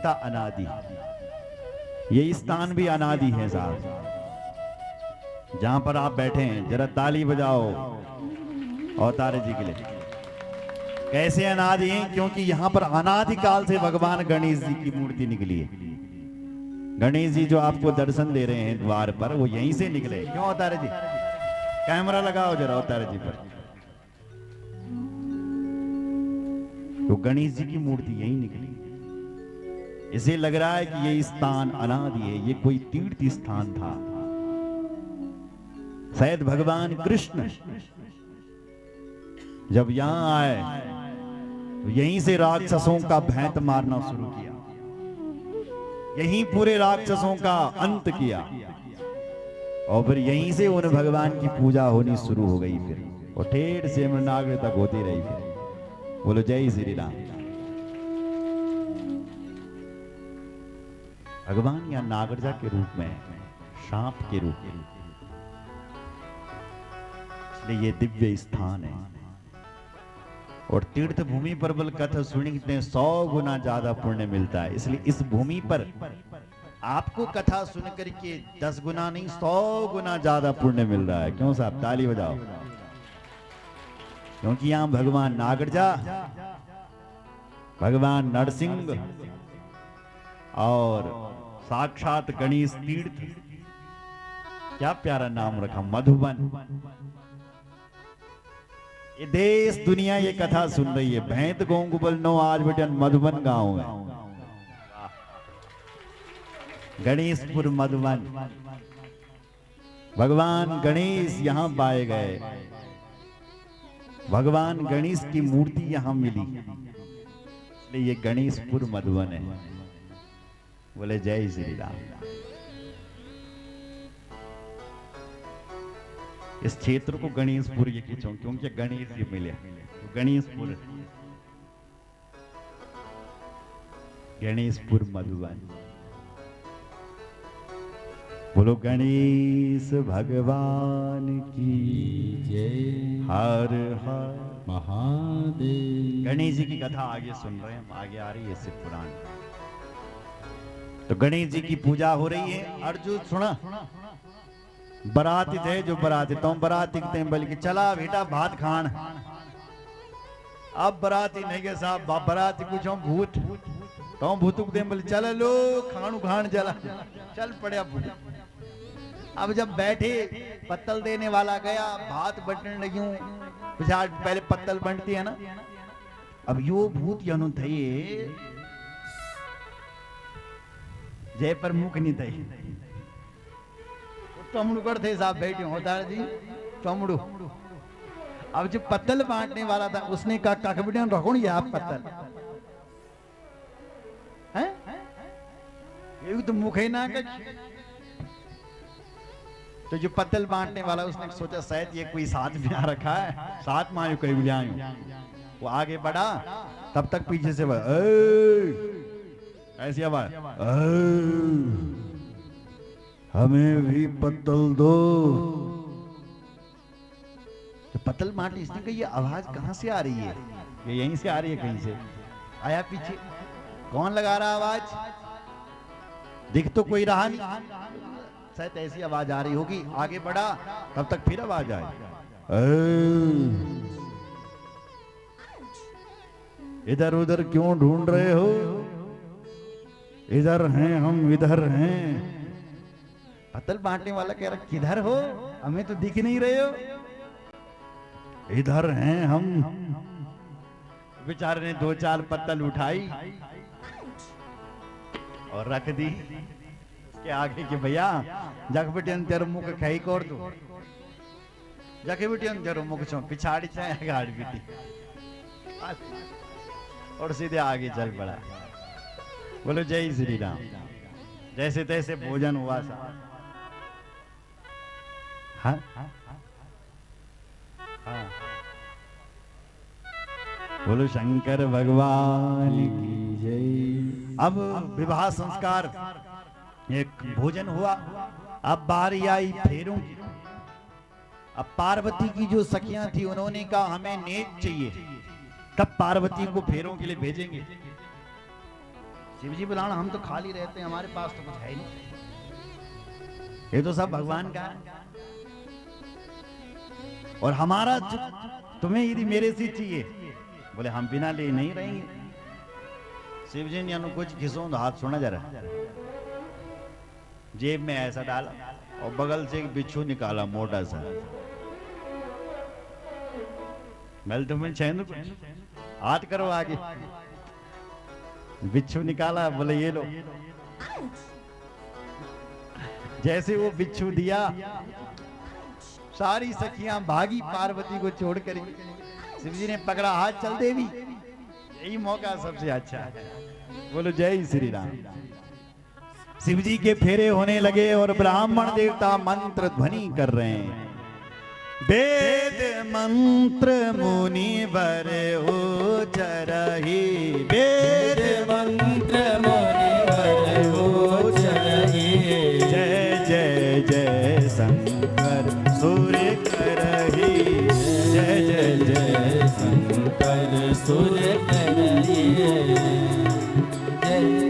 तथा अनादि। ये स्थान भी अनादि है साहब। जहां पर आप बैठे हैं जरा ताली बजाओ अवतार जी के लिए। कैसे अनादि हैं? क्योंकि यहां पर अनादि काल से भगवान गणेश जी की मूर्ति निकली है। गणेश जी जो आपको दर्शन दे रहे हैं द्वार पर, वो यहीं से निकले। क्यों अवतार जी? कैमरा लगाओ जरा अवतार जी पर। तो गणेश जी की मूर्ति यहीं निकली। इसे लग रहा है कि ये स्थान अनादि है, ये कोई तीर्थ स्थान था। शायद भगवान कृष्ण जब यहां आए तो यहीं से राक्षसों का भैंत मारना शुरू किया, यहीं पूरे राक्षसों का अंत किया, और फिर यहीं से उन भगवान की पूजा होनी शुरू हो गई। फिर और ठेठ से नागर तक होती रही। फिर बोलो जय श्री राम। भगवान या नागरजा के रूप में, सांप के रूप में, इसलिए ये दिव्य स्थान है। और तीर्थ भूमि पर बल कथा सुनने 100 गुना ज्यादा पुण्य मिलता है। इसलिए इस भूमि पर आपको कथा सुनकर के 10 गुना नहीं 100 गुना ज्यादा पुण्य मिल रहा है। क्यों साहब? ताली बजाओ। क्योंकि यहां भगवान नागरजा, भगवान नरसिंह और साक्षात गणेश तीर्थ, क्या प्यारा नाम रखा, मधुबन। ये देश दुनिया ये कथा सुन रही है। भैंत गोंगुबल नो आज बेटन मधुबन गांव है। गणेशपुर मधुबन। भगवान गणेश यहां पाए गए, भगवान गणेश की मूर्ति यहां मिली, इसलिए ये गणेशपुर मधुबन है। बोले जय श्री राम। इस क्षेत्र को गणेशपुर ये खींचो क्योंकि गणेश जी मिले, तो गणेशपुर, गणेशपुर मधुबन। बोलो गणेश भगवान की जय। हर हर महादेव। गणेश जी की कथा आगे सुन रहे हैं, आगे आ रही है इससे पुराण। तो गणेश जी की पूजा हो रही है। अर्जुन सुना, बराती थे जो बराती, तुम बराती थे बल्कि चला बेटा भात खान। अब बराती नहीं के साहब, बराती पूछो भूत, तुम भूतुक दे बोले चल लो खाणू खान चला, चल पड़े भूत। अब जब बैठे पत्तल देने वाला गया, भात बटने लगी, पिछाड़ पहले पत्तल बंटती है ना। अब यो भूत यनु थे जय पर मुख नहीं थे, तमड़ू करते साहब बैठे होता जी तमड़ू। अब जो पत्तल बांटने वाला था उसने कहा काकबिटियां रखो ये आप पत्तल हैं, ये तो मुख ही ना कर। तो जो पत्तल बांटने वाला उसने सोचा शायद ये कोई साथ में आ रखा है, साथ में आयु करीब आयु। वो आगे बढ़ा, तब तक पीछे से ऐसी आवाज, हमें भी पत्तल दो। तो पत्तल बांट, इसने कहा ये आवाज कहां से आ रही है? ये यहीं से आ रही है कहीं से। आया पीछे, कौन लगा रहा आवाज? दिख तो कोई रहा नहीं, शायद ऐसी आवाज आ रही होगी। आगे बढ़ा, तब तक फिर आवाज आई, इधर उधर क्यों ढूंढ रहे हो? इधर हैं हम, इधर हैं। पत्तल बांटने वाला कह रहा किधर हो, हमें तो दिख नहीं रहे हो। इधर हैं हम। बेचारे ने 2-4 पत्तल उठाई और रख दी उसके आगे कि भैया जख बेटियन तेरे मुख खाई कर दो, जखे बेटियन तेरे मुख छो पिछाड़ी चाहे गाड़ी बेटी, और सीधे आगे चल पड़ा। बोलो जय श्री राम। जैसे तैसे भोजन हुआ सा। हाँ? हाँ। बोलो शंकर भगवान की जय। अब विवाह संस्कार, एक भोजन हुआ, अब बारी आई फेरों की। अब पार्वती की जो सखियां थी उन्होंने कहा हमें नेत चाहिए, तब पार्वती को फेरों के लिए भेजेंगे। शिव जी बुलाना, हम तो खाली रहते हैं, हमारे पास तो कुछ है ही नहीं, ये तो सब भगवान का है। और हमारा तुम्हें यदि मेरे से चाहिए, बोले हम बिना ले नहीं रहेंगे। शिव जी ने कुछ घिसो तो हाथ सुना जरा, जेब में ऐसा डाला और बगल से एक बिच्छू निकाला मोटा सा। मैं तुम्हें चैन हाथ करो आगे, बिच्छू निकाला, बोले ये लो। जैसे वो बिच्छू दिया, सारी सखियां भागी पार्वती को छोड़कर। शिव जी ने पकड़ा हाथ, चल देवी, यही मौका सबसे अच्छा है। बोलो जय श्री राम। शिव जी के फेरे होने लगे और ब्राह्मण देवता मंत्र ध्वनि कर रहे हैं। वेद मंत्र मुनि वर हो चरही, वेद मंत्र मुनि वर हो चरही। जय जय जय शंकर सुर करही, जय जय जय शंकर सुर करही, जय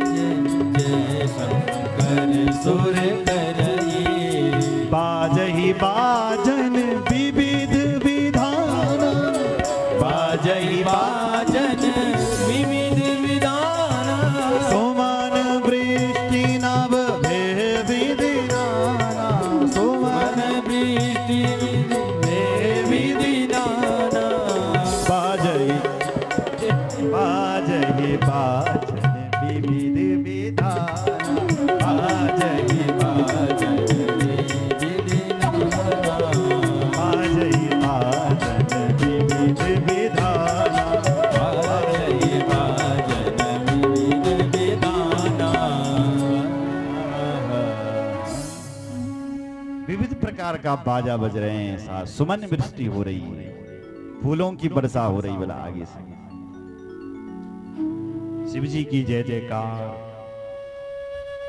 जय जय शंकर सुर करही। बाजही बाजन विविध विधान, बाजही बाजन विविध विधान। सोमन वृष्टि नभ भेह विधिनाना, सोमन वृष्टि भेह विधिनाना। बाजही बाजही बाजन विविध विधान, बाजही बाजन का बाजा बज रहे हैं, साथ सुमन वृष्टि हो रही है, फूलों की वर्षा हो रही। बोला आगे से शिव जी की जय जयकार।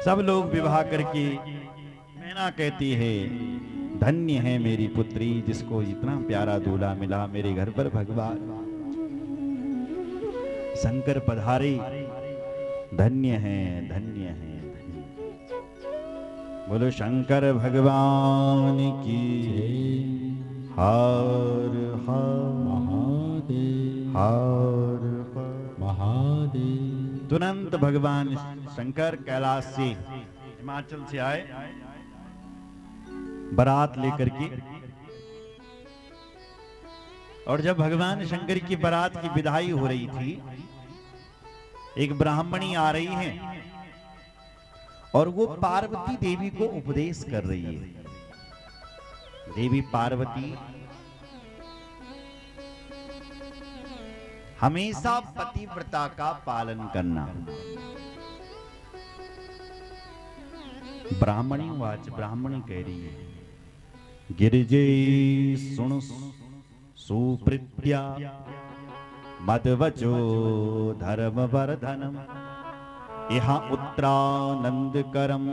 सब लोग विवाह करके मैना कहती है, धन्य है मेरी पुत्री जिसको इतना प्यारा दूल्हा मिला। मेरे घर पर भगवान शंकर पधारे, धन्य है धन्य है। बोलो शंकर भगवान की हर हर महादेव, हर हर महादेव। तुरंत भगवान शंकर कैलाश से, हिमाचल से आए बारात लेकर के। और जब भगवान शंकर की बारात की विदाई हो रही थी, एक ब्राह्मणी आ रही है और वो पार्वती देवी को उपदेश कर रही है। देवी पार्वती हमेशा पतिव्रता का पालन करना। ब्राह्मणी वाच, ब्राह्मणी कह रही है, गिरिजे सुन सुप्रीत्या मदवचो धर्म वर्धनम, यहाँ उत्तरानंद करम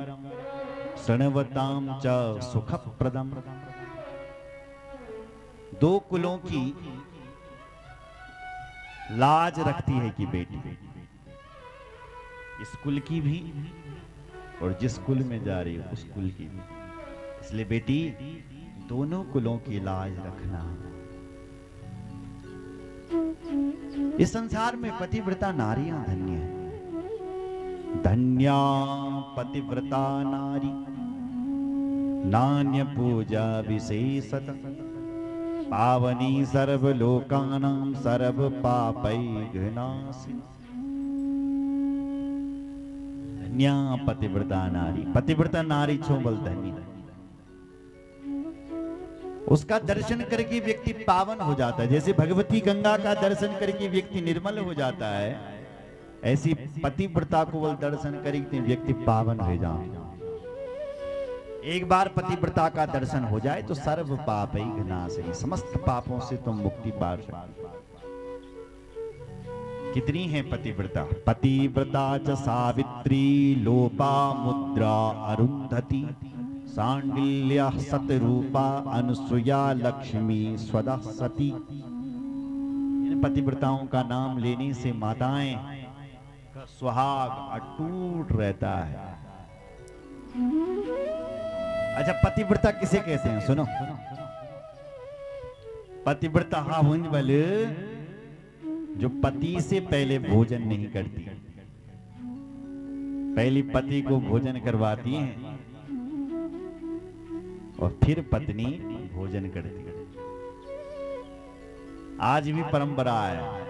शृण्वताम च सुखप्रदम। दो कुलों की लाज रखती है कि बेटी, इस कुल की भी और जिस कुल में जा रही है उस कुल की भी। इसलिए बेटी दोनों कुलों की लाज रखना। इस संसार में पतिव्रता नारियां धन्य है। धन्या पतिव्रता नारी, नान्य पूजा विशेषत, पावनी सर्वलोकानां सर्व पापैघ्नासिनी। धन्या पतिव्रता नारी, पतिव्रता नारी छो बल धन्य। उसका दर्शन करके व्यक्ति पावन हो जाता है। जैसे भगवती गंगा का दर्शन करके व्यक्ति निर्मल हो जाता है, ऐसी पतिव्रता को वो दर्शन करके व्यक्ति पावन हो जाए। एक बार पतिव्रता का दर्शन हो जाए तो सर्व पाप ही घनासि, समस्त पापों से तुम मुक्ति पा सकते। कितनी है पतिव्रता? पतिव्रता च सावित्री, लोपा मुद्रा अरुंधति, सांडिल्य सतरूपा, अनुसुया लक्ष्मी स्वदा सती। इन पतिव्रताओं का नाम लेने से माताएं का सुहाग अटूट रहता है। अच्छा, पतिव्रता किसे कहते हैं? सुनो, पतिव्रता हाँ हुंज बल जो पति से पहले भोजन नहीं करती, पहली पति को भोजन करवाती हैं और फिर पत्नी भोजन करती है। आज भी परंपरा है,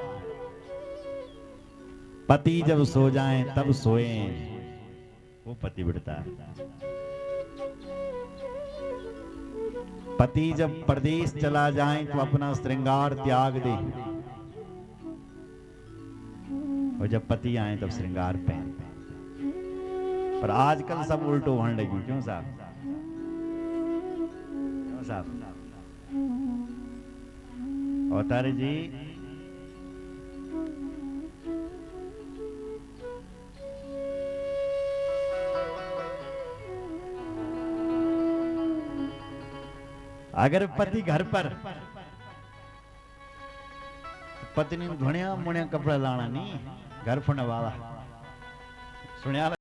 पति जब सो जाएं तब सोएं, वो पतिव्रता है। पति जब परदेश चला जाए तो अपना श्रृंगार त्याग दे, और जब पति आए तब श्रृंगार पहन। पर आजकल सब उल्टो होने लगी। क्यों साहब? क्यों साहब? और तारे जी, अगर पति घर पर, पत्नी घणिया मुणिया कपड़ा लाना नहीं, घर फुण वाला सुनिया।